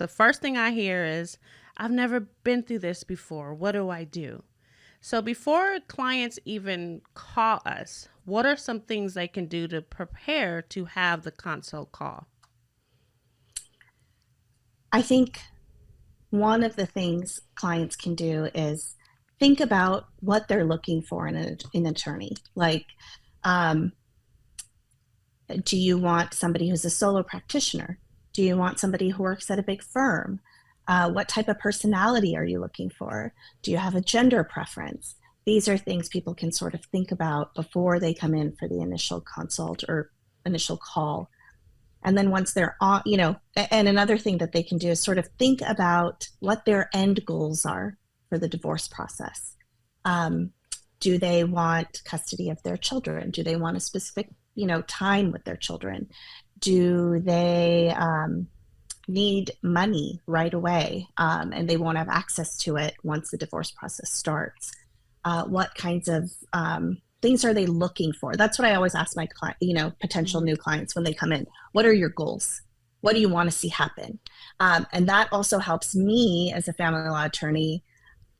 The first thing I hear is, I've never been through this before. What do I do? So, before clients even call us, what are some things they can do to prepare to have the consult call? I think one of the things clients can do is think about what they're looking for in an attorney. Like, um, do you want somebody who's a solo practitioner? Do you want somebody who works at a big firm? What type of personality are you looking for? Do you have a gender preference? These are things people can sort of think about before they come in for the initial consult or initial call. And then once they're on, and another thing that they can do is sort of think about what their end goals are for the divorce process. Um, do they want custody of their children? Do they want a specific, time with their children? Do they need money right away, and they won't have access to it once the divorce process starts? What kinds of things are they looking for? That's what I always ask my client, potential Mhm. new clients when they come in. What are your goals? What do you want to see happen? And that also helps me as a family law attorney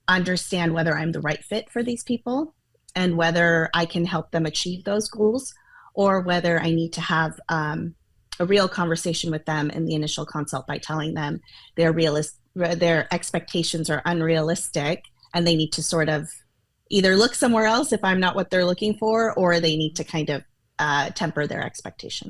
understand whether I'm the right fit for these people and whether I can help them achieve those goals, or whether I need to have a real conversation with them in the initial consult by telling them their expectations are unrealistic and they need to sort of either look somewhere else if I'm not what they're looking for, or they need to kind of temper their expectation.